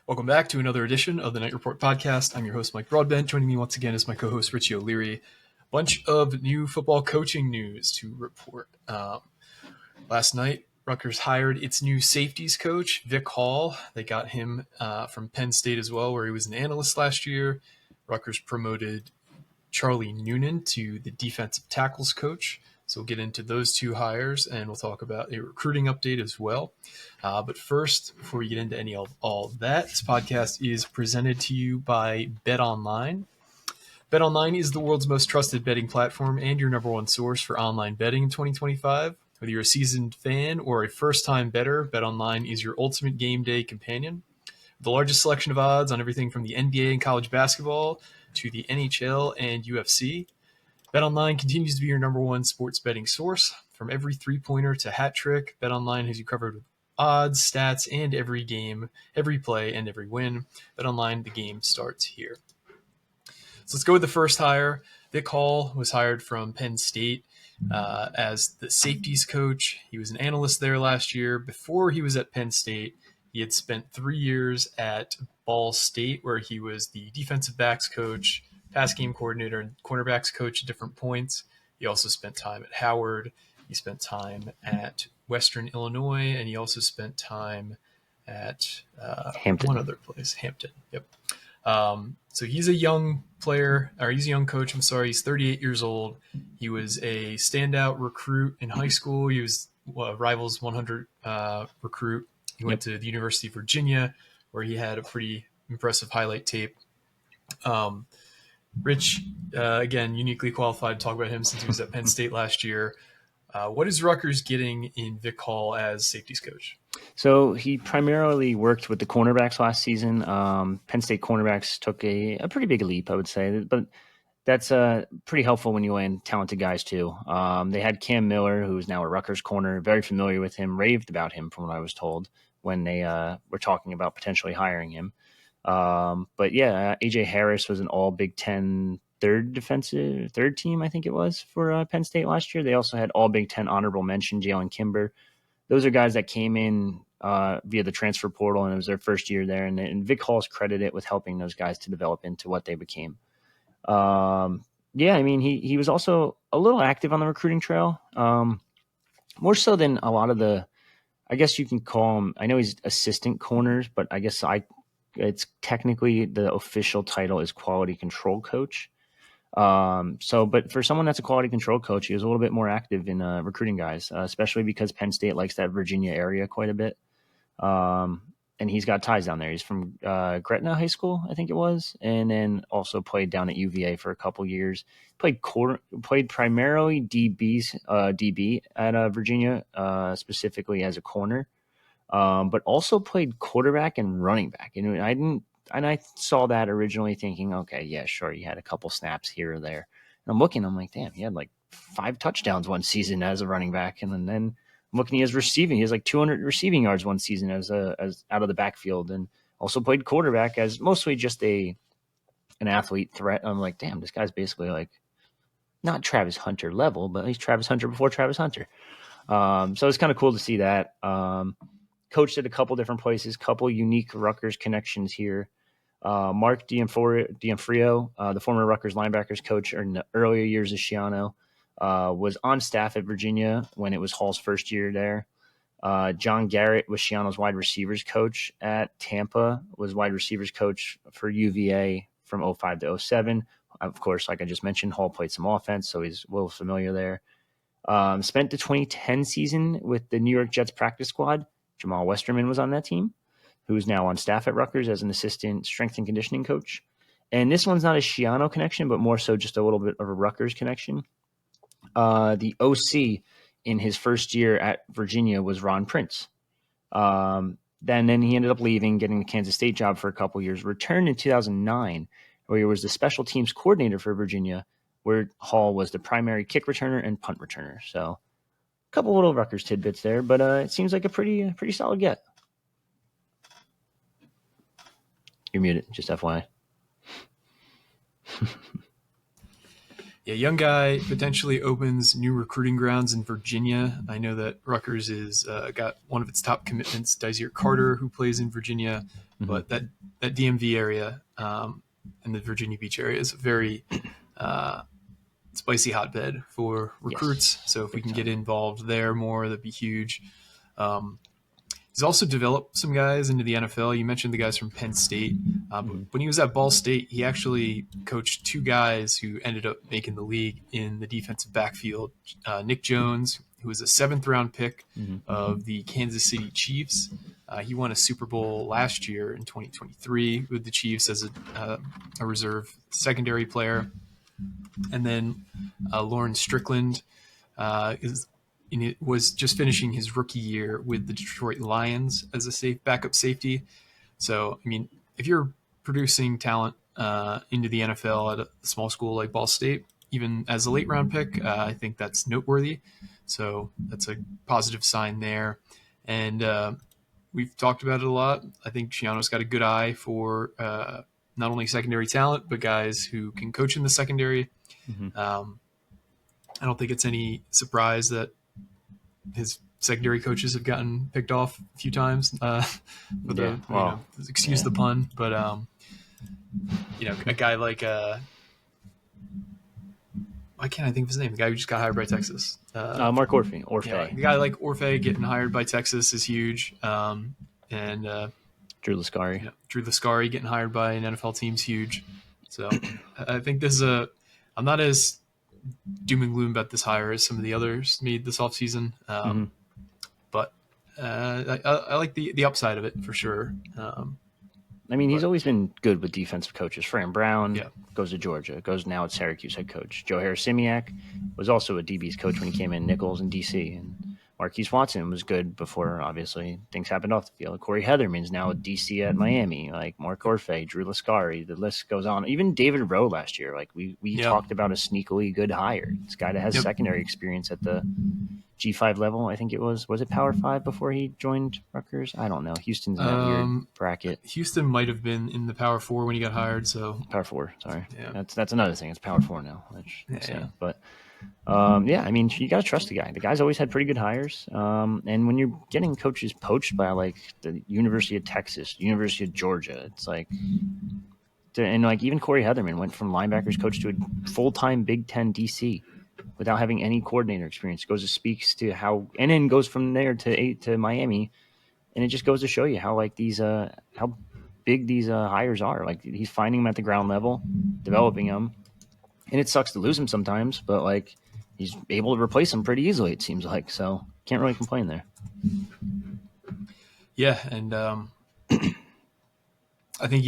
Welcome back to another edition of the Knight Report podcast. I'm your host, Mike Broadbent. Joining me once again is my co-host, Richie O'Leary. Bunch of new football coaching news to report. Last night, Rutgers hired its new safeties coach, Vic Hall. They got him from Penn State as well, where he was an analyst last year. Rutgers promoted Charlie Noonan to the defensive tackles coach. So we'll get into those two hires, and we'll talk about a recruiting update as well. But first, before we get into any of all that, this podcast is presented to you by BetOnline. BetOnline is the world's most trusted betting platform and your number one source for online betting in 2025. Whether you're a seasoned fan or a first-time bettor, BetOnline is your ultimate game day companion. The largest selection of odds on everything from the NBA and college basketball to the NHL and UFC. BetOnline continues to be your number one sports betting source. From every three-pointer to hat trick, BetOnline has you covered with odds, stats, and every game, every play, and every win. BetOnline, the game starts here. So let's go with the first hire. Vic Hall was hired from Penn State as the safeties coach. He was an analyst there last year. Before he was at Penn State, he had spent 3 years at Ball State, where he was the defensive backs coach, pass game coordinator, and cornerbacks coach at different points. He also spent time at Howard. He spent time at Western Illinois, and he also spent time at Hampton. one other place, Hampton. Yep. So he's a young player, or he's a young coach. I'm sorry. He's 38 years old. He was a standout recruit in high school. He was Rivals 100 recruit. He went to the University of Virginia, where he had a pretty impressive highlight tape. Rich, again, uniquely qualified to talk about him since he was at Penn State last year. What is Rutgers getting in Vic Hall as safeties coach? So he primarily worked with the cornerbacks last season. Penn State cornerbacks took a pretty big leap, I would say, but that's pretty helpful when you land talented guys too. They had Cam Miller, who's now a Rutgers corner, very familiar with him, raved about him from what I was told when they were talking about potentially hiring him. But yeah, AJ Harris was an all Big Ten third team, I think it was, for Penn State last year. They also had all Big Ten honorable mention, Jalen Kimber. Those are guys that came in via the transfer portal, and it was their first year there. And Vic Hall's credited with helping those guys to develop into what they became. Yeah, I mean, he was also a little active on the recruiting trail, more so than a lot of the, I guess you can call him, I know he's assistant corners, but I guess it's technically the official title is quality control coach. But for someone that's a quality control coach, he was a little bit more active in recruiting guys, especially because Penn State likes that Virginia area quite a bit. And he's got ties down there. He's from Gretna High School, I think it was, and then also played down at UVA for a couple years. Played primarily DB at Virginia, specifically as a corner, but also played quarterback and running back. And I saw that originally thinking, okay, yeah, sure, he had a couple snaps here or there. And I'm like, damn, he had like 5 touchdowns one season as a running back, and then I'm looking at his receiving. He has like 200 receiving yards one season as out of the backfield, and also played quarterback as mostly just an athlete threat. I'm like, damn, this guy's basically like not Travis Hunter level, but he's Travis Hunter before Travis Hunter. So it's kind of cool to see that. Coached at a couple different places, couple unique Rutgers connections here. Mark D'Anfrio, the former Rutgers linebackers coach in the earlier years of Schiano, was on staff at Virginia when it was Hall's first year there. John Garrett was Schiano's wide receivers coach at Tampa, was wide receivers coach for UVA from 05 to 07. Of course, like I just mentioned, Hall played some offense, so he's a little familiar there. Spent the 2010 season with the New York Jets practice squad. Jamal Westerman was on that team, who's now on staff at Rutgers as an assistant strength and conditioning coach. And this one's not a Schiano connection, but more so just a little bit of a Rutgers connection. The OC in his first year at Virginia was Ron Prince. Then he ended up leaving, getting the Kansas State job for a couple years, returned in 2009, where he was the special teams coordinator for Virginia, where Hall was the primary kick returner and punt returner. So a couple little Rutgers tidbits there, but it seems like a pretty solid get. You're muted, just FYI. Yeah, young guy potentially opens new recruiting grounds in Virginia. I know that Rutgers is got one of its top commitments, Dysere Carter, who plays in Virginia. But that DMV area and the Virginia Beach area is a very spicy hotbed for recruits. Yes, so if we big can time. get involved there more, that'd be huge. He's also developed some guys into the NFL. You mentioned the guys from Penn State. When he was at Ball State, he actually coached two guys who ended up making the league in the defensive backfield. Nick Jones, who was a 7th-round pick of the Kansas City Chiefs. He won a Super Bowl last year in 2023 with the Chiefs as a reserve secondary player. And then Lawrence Strickland was just finishing his rookie year with the Detroit Lions as a backup safety. So, I mean, if you're producing talent into the NFL at a small school like Ball State, even as a late round pick, I think that's noteworthy. So that's a positive sign there. And we've talked about it a lot. I think Schiano's got a good eye for not only secondary talent, but guys who can coach in the secondary. I don't think it's any surprise that his secondary coaches have gotten picked off a few times. Excuse the pun, but a guy like why can't I think of his name? The guy who just got hired by Texas. Mark Orfe. The guy like Orfe getting hired by Texas is huge. And Drew Lascari. Drew Lascari getting hired by an NFL team's huge. So I think this is I'm not as doom and gloom about this hire as some of the others made this offseason. But I like the upside of it for sure. He's always been good with defensive coaches. Fran Brown goes to Georgia, goes now at Syracuse head coach. Joe Harris-Simiak was also a DB's coach when he came in Nichols in DC. And Marquise Watson was good before, obviously, things happened off the field. Corey Heatherman's now at DC at Miami. Like Mark Orfe, Drew Lascari, the list goes on. Even David Rowe last year. Like we talked about a sneakily good hire. This guy that has secondary experience at the G5 level, I think it was. Was it Power 5 before he joined Rutgers? I don't know. Houston's in that weird bracket. Houston might have been in the Power 4 when he got hired. So Power 4, sorry. Yeah. That's another thing. It's Power 4 now. But you got to trust the guy. The guy's always had pretty good hires. And when you're getting coaches poached by like the University of Texas, University of Georgia, it's like, and like even Corey Heatherman went from linebackers coach to a full-time Big Ten DC without having any coordinator experience. Speaks to how, and then goes from there to Miami, and it just goes to show you how like these how big these hires are. Like he's finding them at the ground level, developing them. And it sucks to lose him sometimes, but like he's able to replace him pretty easily, it seems like. So can't really complain there. Yeah, and I think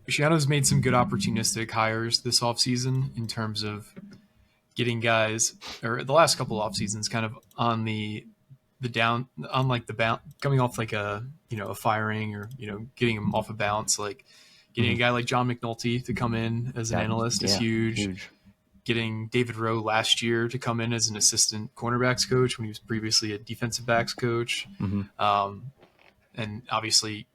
Schiano's made some good opportunistic hires this offseason in terms of getting guys, or the last couple off seasons, kind of on the down, on like the bounce, coming off like a firing or getting him off a bounce, like. Getting a guy like John McNulty to come in as an analyst is huge. Getting David Rowe last year to come in as an assistant cornerbacks coach when he was previously a defensive backs coach. And obviously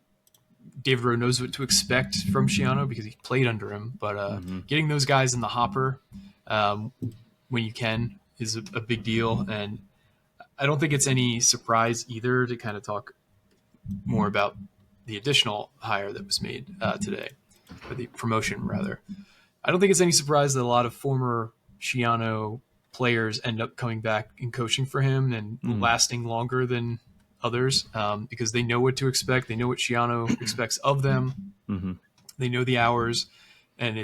David Rowe knows what to expect from Schiano because he played under him. But getting those guys in the hopper when you can is a big deal. And I don't think it's any surprise either to kind of talk more about the additional hire that was made today, or the promotion rather. I don't think it's any surprise that a lot of former Schiano players end up coming back and coaching for him and lasting longer than others because they know what to expect. They know what Schiano expects of them. They know the hours, and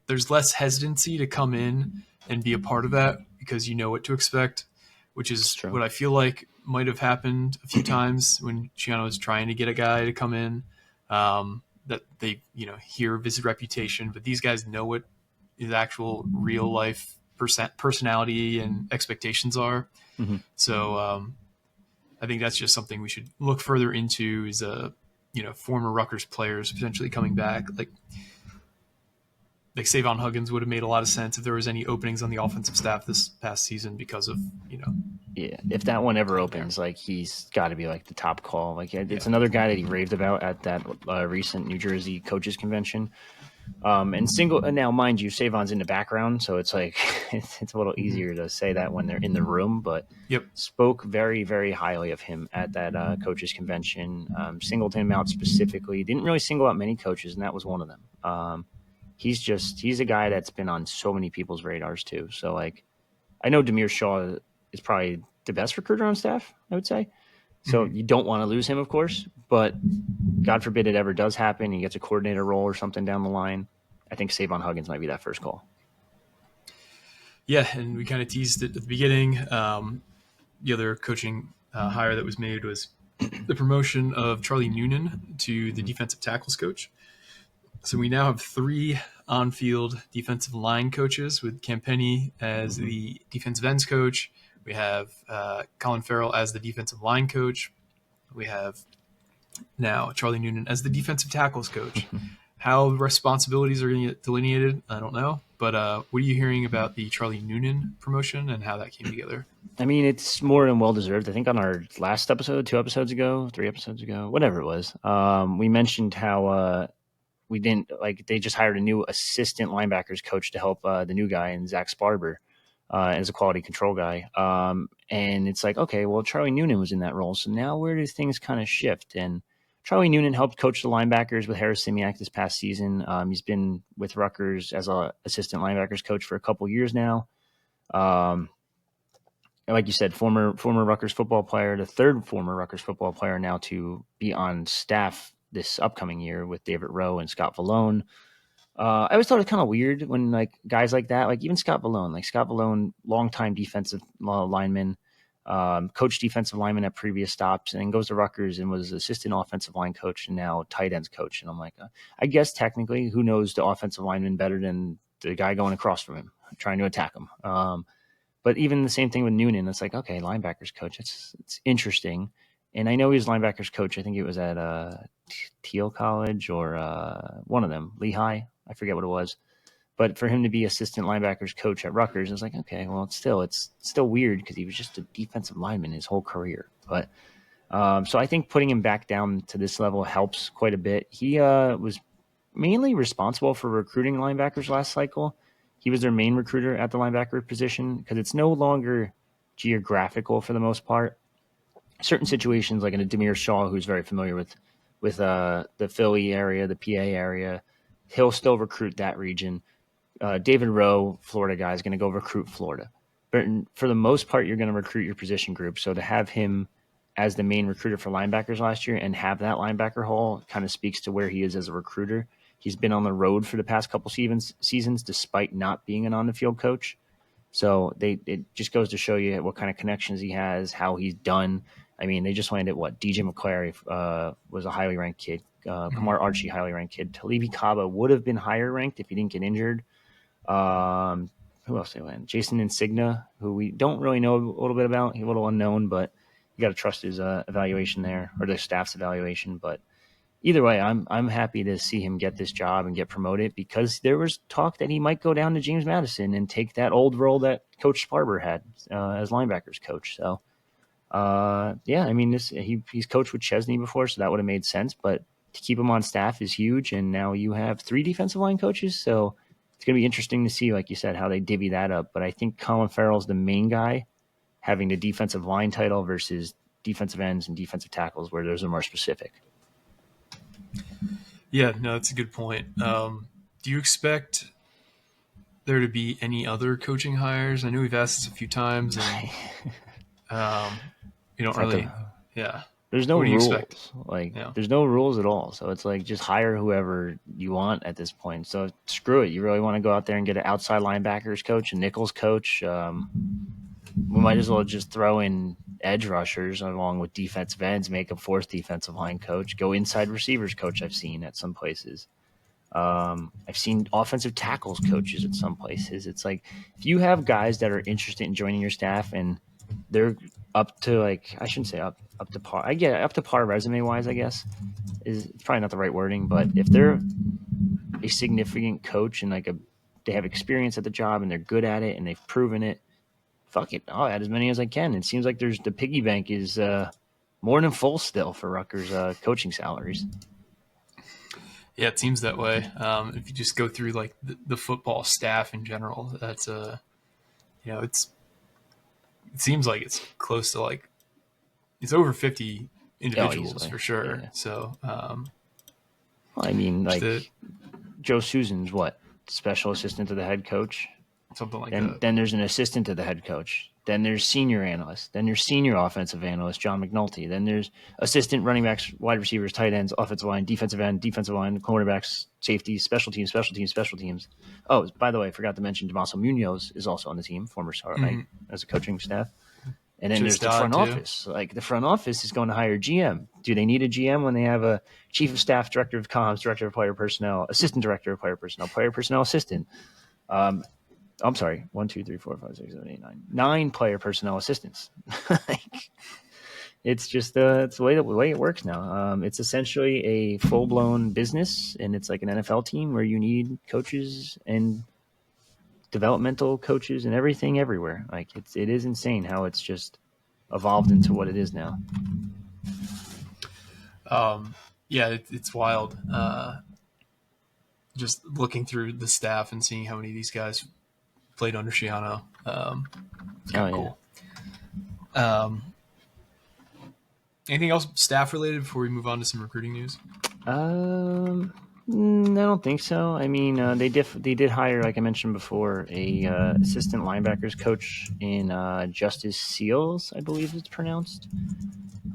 there's less hesitancy to come in and be a part of that because you know what to expect, which is what I feel like might have happened a few times when Schiano was trying to get a guy to come in that they, hear of his reputation, but these guys know what his actual real life personality and expectations are. So I think that's just something we should look further into is, former Rutgers players potentially coming back. Like Savon Huggins would have made a lot of sense if there was any openings on the offensive staff this past season because of, Yeah, if that one ever opens, like he's got to be like the top call. Like it's another guy that he raved about at that recent New Jersey coaches convention. And now, mind you, Savon's in the background, so it's like it's a little easier to say that when they're in the room. But Yep. spoke very, very highly of him at that coaches convention. Singled him out specifically. Didn't really single out many coaches, and that was one of them. He's a guy that's been on so many people's radars too. So like, I know Demir Shaw is probably the best recruiter on staff, I would say. So you don't want to lose him, of course, but God forbid it ever does happen. He gets a coordinator role or something down the line. I think Savon Huggins might be that first call. Yeah, and we kind of teased it at the beginning. The other coaching hire that was made was the promotion of Charlie Noonan to the defensive tackles coach. So we now have 3 on-field defensive line coaches with Campenny as the defensive ends coach. We have Colin Farrell as the defensive line coach. We have now Charlie Noonan as the defensive tackles coach. How responsibilities are going to get delineated, I don't know. But what are you hearing about the Charlie Noonan promotion and how that came together? I mean, it's more than well-deserved. I think on our last episode, 2 episodes ago, 3 episodes ago, whatever it was, we mentioned how we didn't like they just hired a new assistant linebackers coach to help the new guy and Zach Sparber as a quality control guy. And it's like, okay, well, Charlie Noonan was in that role. So now where do things kind of shift? And Charlie Noonan helped coach the linebackers with Harris Simiak this past season. He's been with Rutgers as an assistant linebackers coach for a couple years now. Like you said, former Rutgers football player, the 3rd former Rutgers football player now to be on staff this upcoming year with David Rowe and Scott Vallone. I always thought it was kind of weird when like guys like that, like even Scott Vallone, longtime defensive lineman, coached defensive lineman at previous stops, and then goes to Rutgers and was assistant offensive line coach and now tight ends coach. And I'm like, I guess technically, who knows the offensive lineman better than the guy going across from him, trying to attack him. But even the same thing with Noonan, it's like, okay, linebackers coach, it's interesting. And I know he was linebackers coach. I think it was at Teal College or one of them, Lehigh. I forget what it was. But for him to be assistant linebackers coach at Rutgers, I was like, okay, well, it's still weird because he was just a defensive lineman his whole career. But so I think putting him back down to this level helps quite a bit. He was mainly responsible for recruiting linebackers last cycle. He was their main recruiter at the linebacker position because it's no longer geographical for the most part. Certain situations, like in a Demir Shaw, who's very familiar with the Philly area, the PA area, he'll still recruit that region. David Rowe, Florida guy, is going to go recruit Florida. But for the most part, you're going to recruit your position group. So to have him as the main recruiter for linebackers last year and have that linebacker hole kind of speaks to where he is as a recruiter. He's been on the road for the past couple seasons despite not being an on-the-field coach. So it just goes to show you what kind of connections he has, how he's done. I mean, they just landed DJ McClary was a highly ranked kid. Kamar Archie, highly ranked kid. Talibi Kaba would have been higher ranked if he didn't get injured. Who else they land? Jason Insignia, who we don't really know a little bit about. He's a little unknown, but you got to trust his evaluation there, or the staff's evaluation. But either way, I'm happy to see him get this job and get promoted because there was talk that he might go down to James Madison and take that old role that Coach Sparber had as linebackers coach. So, yeah, I mean, he's coached with Chesney before, so that would have made sense. But to keep him on staff is huge, and now you have 3 defensive line coaches, so it's going to be interesting to see, like you said, how they divvy that up. But I think Colin Farrell's the main guy having the defensive line title versus defensive ends and defensive tackles, where those are more specific. Yeah, no, that's a good point. Do you expect there to be any other coaching hires? I know we've asked this a few times, and you don't really. Yeah. There's no rules. There's no rules at all. So it's like just hire whoever you want at this point. So screw it. You really want to go out there and get an outside linebackers coach, a nickels coach. We might as well just throw in edge rushers along with defensive ends, make a 4th defensive line coach, go inside receivers coach. I've seen at some places. I've seen offensive tackles coaches at some places. It's like if you have guys that are interested in joining your staff and they're up to I shouldn't say up to par. I get up to par resume wise, I guess is probably not the right wording, but if they're a significant coach and they have experience at the job and they're good at it and they've proven it, fuck it, I'll add as many as I can. It seems like the piggy bank is more than full still for Rutgers coaching salaries. Yeah, it seems that way. If you just go through like the football staff in general, that's it seems like it's close to like it's over 50 Oh, individuals easily. for sure. Yeah. So Well, I mean, just like Joe Sousan's what? Special assistant to the head coach. something like Then that. then there's an assistant to the head coach. Then there's senior analyst. Then there's senior offensive analyst John McNulty. Then there's assistant running backs, wide receivers, tight ends, offensive line, defensive end, defensive line, cornerbacks, safeties, special teams, special teams, special teams. Oh, by the way, I forgot to mention Damaso Munoz is also on the team, former Scarlet Knight, as a coaching staff. And then there's Just the died front too. office. Like the front office is going to hire GM. Do they need a GM when they have a chief of staff, director of comms, director of player personnel, assistant director of player personnel assistant? I'm sorry, 1, 2, 3, 4, 5, 6, 7, 8, 9. 9 player personnel assistants. Like, it's just it's the way it works now. It's essentially a full blown business, and it's like an NFL team where you need coaches and developmental coaches and everything everywhere. Like it is insane how it's just evolved into what it is now. Yeah, it's wild. Just looking through the staff and seeing how many of these guys played under Shiano. It's kind Oh of yeah. cool. Anything else staff related before we move on to some recruiting news? I don't think so. I mean, they did hire, like I mentioned before, a assistant linebackers coach in Justice Seals, I believe it's pronounced.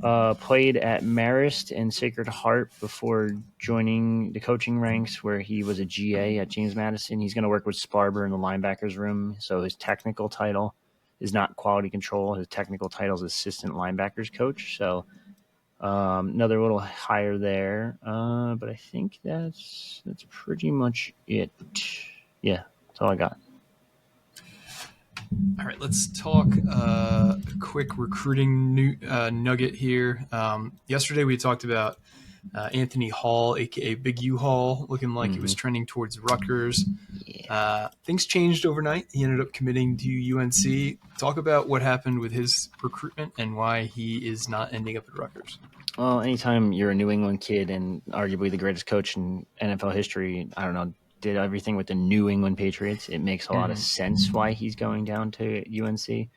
Played at Marist and Sacred Heart before joining the coaching ranks, where he was a GA at James Madison. He's going to work with Sparber in the linebackers room, so his technical title is not quality control. His technical title is assistant linebackers coach. So another little higher there, but I think that's pretty much it. Yeah, that's all I got. All right, let's talk a quick recruiting nugget here. Yesterday we talked about Anthony Hall, aka Big U Hall, looking like it was trending towards Rutgers. Yeah. Things changed overnight. He ended up committing to UNC. Talk about what happened with his recruitment and why he is not ending up at Rutgers. Well, anytime you're a New England kid and arguably the greatest coach in NFL history, I don't know, did everything with the New England Patriots, it makes a lot of sense why he's going down to UNC.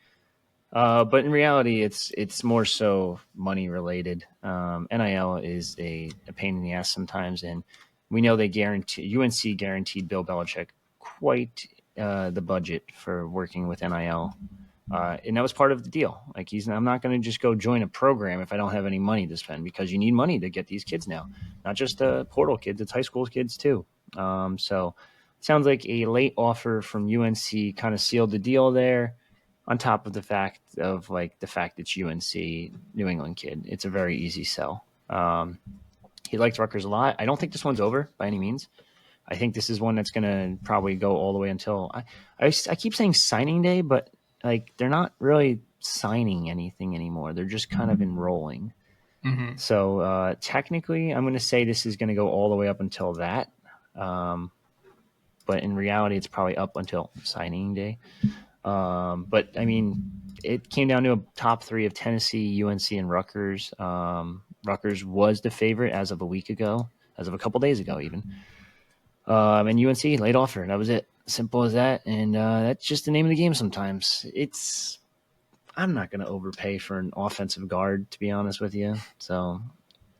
But in reality, it's more so money related. NIL is a pain in the ass sometimes, and we know UNC guaranteed Bill Belichick quite the budget for working with NIL. And that was part of the deal. Like I'm not going to just go join a program if I don't have any money to spend, because you need money to get these kids now, not just portal kids, it's high school kids too. So it sounds like a late offer from UNC kind of sealed the deal there. On top of the fact it's UNC, New England kid, it's a very easy sell. He liked Rutgers a lot. I don't think this one's over by any means. I think this is one that's going to probably go all the way until I keep saying signing day, but like they're not really signing anything anymore. They're just kind of enrolling. Mm-hmm. So technically, I'm going to say this is going to go all the way up until that. But in reality, it's probably up until signing day. But I mean, it came down to a top 3 of Tennessee, UNC, and Rutgers. Rutgers was the favorite as of a week ago, as of a couple days ago, even. And UNC late offer. That was it. Simple as that. And that's just the name of the game sometimes. I'm not going to overpay for an offensive guard, to be honest with you. So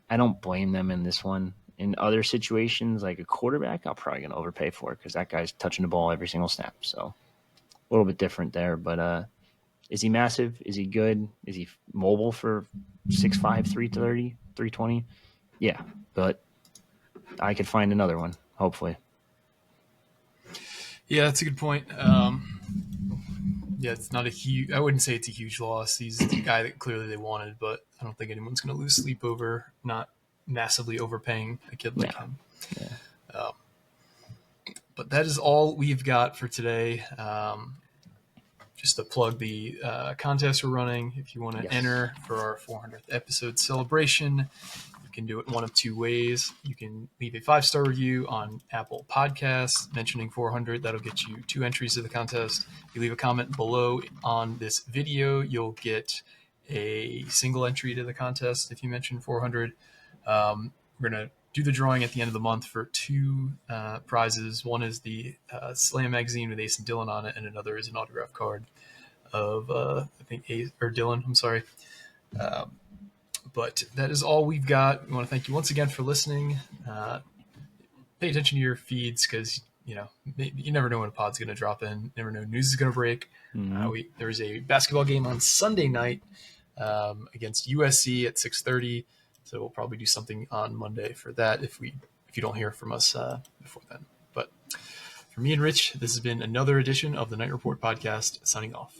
I don't blame them in this one. In other situations, like a quarterback, I'm probably going to overpay for it because that guy's touching the ball every single snap. So a little bit different there. But is he massive? Is he good? Is he mobile for 6'5", 330, 320? Yeah, but I could find another one, hopefully. Yeah, that's a good point. Yeah, it's not a huge. I wouldn't say it's a huge loss. He's the guy that clearly they wanted, but I don't think anyone's going to lose sleep over not massively overpaying a kid like him. Yeah. But that is all we've got for today. Just to plug the contest we're running. If you want to enter for our 400th episode celebration, you can do it one of 2 ways. You can leave a 5-star review on Apple Podcasts mentioning 400. That'll get you 2 entries to the contest. If you leave a comment below on this video, you'll get a single entry to the contest if you mention 400. We're going to do the drawing at the end of the month for 2 prizes. One is the Slam magazine with Ace and Dylan on it, and another is an autograph card of I think Ace or Dylan. I'm sorry. But that is all we've got. We want to thank you once again for listening. Pay attention to your feeds because you never know when a pod's going to drop in. You never know news is going to break. There's a basketball game on Sunday night against USC at 6:30. So we'll probably do something on Monday for that if you don't hear from us before then. But for me and Rich, this has been another edition of the Knight Report podcast. Signing off.